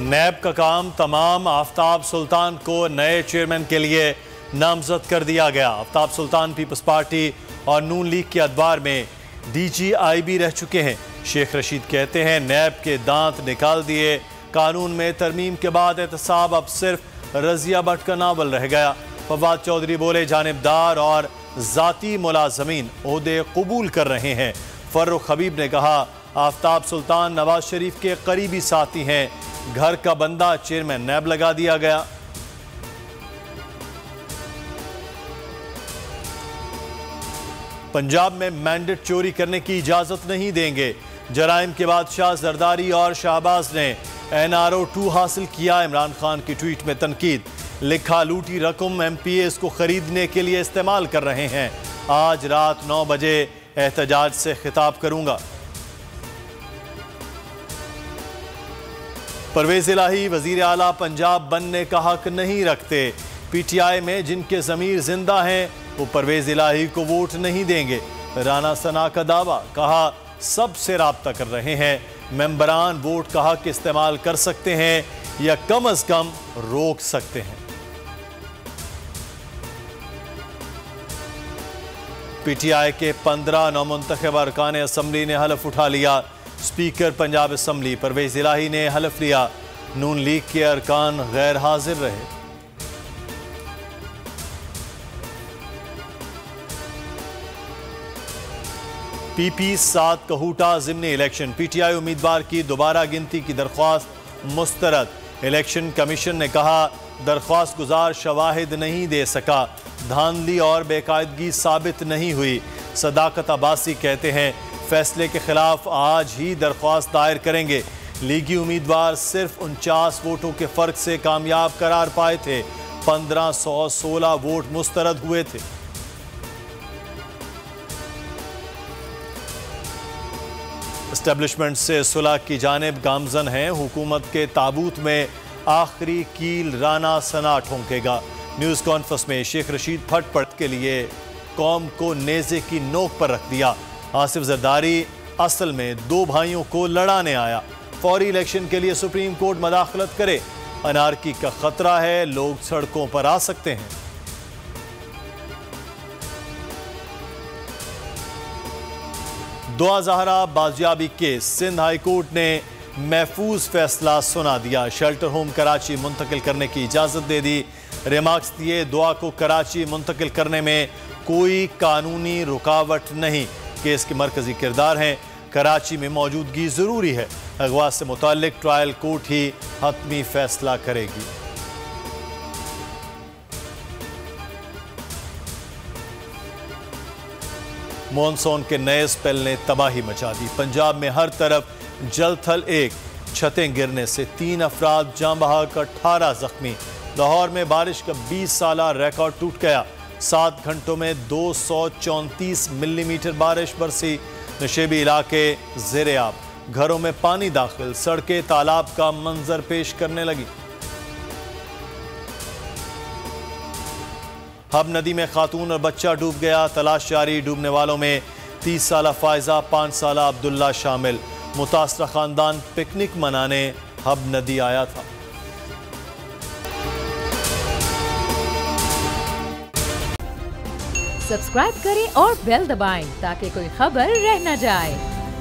नैब का काम तमाम। आफ्ताब सुल्तान को नए चेयरमैन के लिए नामजद कर दिया गया। आफ्ताब सुल्तान पीपल्स पार्टी और नून लीग के अदवार में DGIB रह चुके हैं। शेख रशीद कहते हैं नैब के दांत निकाल दिए। कानून में तरमीम के बाद एहतसाब अब सिर्फ रजिया भट्ट का नावल रह गया। फवाद चौधरी बोले जानिबदार और जाती मुलाजमीन ओहदे कबूल कर रहे हैं। फर्रुख हबीब ने कहा आफ्ताब सुल्तान नवाज शरीफ के करीबी साथी हैं। घर का बंदा चेयरमैन नैब लगा दिया गया। पंजाब में मैंडेट चोरी करने की इजाजत नहीं देंगे। जराइम के बादशाह जरदारी और शाहबाज ने NRO 2 हासिल किया। इमरान खान की ट्वीट में तनकीद। लिखा लूटी रकम MPAs को खरीदने के लिए इस्तेमाल कर रहे हैं। आज रात 9 बजे एहतजाज से खिताब करूंगा। परवेज इलाही वजीर आला पंजाब बनने का हक नहीं रखते। PTI में जिनके ज़मीर जिंदा हैं वो परवेज इलाही को वोट नहीं देंगे। राना सना का दावा। कहा सबसे राब्ता कर रहे हैं। मेंबरान वोट का हक इस्तेमाल कर सकते हैं या कम अज कम रोक सकते हैं। PTI के 15 नौमुंतखब अरकान असम्बली ने हलफ उठा लिया। स्पीकर पंजाब असम्बली परवेज इलाही ने हलफ लिया। नून लीग के अरकान गैर हाजिर रहे। PP 7 कहूटा ज़िमनी इलेक्शन। PTI उम्मीदवार की दोबारा गिनती की दरख्वास्त मुस्तरद। इलेक्शन कमीशन ने कहा दरख्वास्त गुजार शवाहिद नहीं दे सका। धांधली और बेकायदगी साबित नहीं हुई। सदाकत अब्बासी कहते हैं फैसले के खिलाफ आज ही दरख्वास्त दायर करेंगे। लीगी उम्मीदवार सिर्फ 49 वोटों के फर्क से कामयाब करार पाए थे। 1516 वोट मुस्तरद हुए थे। एस्टेब्लिशमेंट से सुलह की जानिब गामजन हैं। हुकूमत के ताबूत में आखिरी कील राना सना ठोंकेगा। न्यूज़ कॉन्फ्रेंस में शेख रशीद फट के लिए कौम को नेज़े की नोक पर रख दिया। आसिफ जरदारी असल में 2 भाइयों को लड़ाने आया। फौरी इलेक्शन के लिए सुप्रीम कोर्ट मदाखलत करे। अनारकी का खतरा है। लोग सड़कों पर आ सकते हैं। दुआ ज़हरा बाजियाबी केस। सिंध हाई कोर्ट ने महफूज फैसला सुना दिया। शेल्टर होम कराची मुंतकिल करने की इजाज़त दे दी। रिमार्क्स दिए दुआ को कराची मुंतकिल करने में कोई कानूनी रुकावट नहीं। केस के मरकजी किरदार हैं। कराची में मौजूदगी ज़रूरी है। अगवा से मुताल्लिक ट्रायल कोर्ट ही हतमी फैसला करेगी। मॉनसून के नए स्पेल ने तबाही मचा दी। पंजाब में हर तरफ जल थल एक। छतें गिरने से 3 अफराद जाँ बहक 18 जख्मी। लाहौर में बारिश का 20 साला रिकॉर्ड टूट गया। 7 घंटों में 234 मिलीमीटर बारिश बरसी। नशेबी इलाके ज़ेरे आब। घरों में पानी दाखिल। सड़कें तालाब का मंजर पेश करने लगी। हब नदी में खातून और बच्चा डूब गया। तलाश जारी। डूबने वालों में 30 साला फायजा, 5 साला अब्दुल्ला शामिल। मुतासरा खानदान पिकनिक मनाने हब नदी आया था। सब्सक्राइब करें और बेल दबाएं ताकि कोई खबर रह न जाए।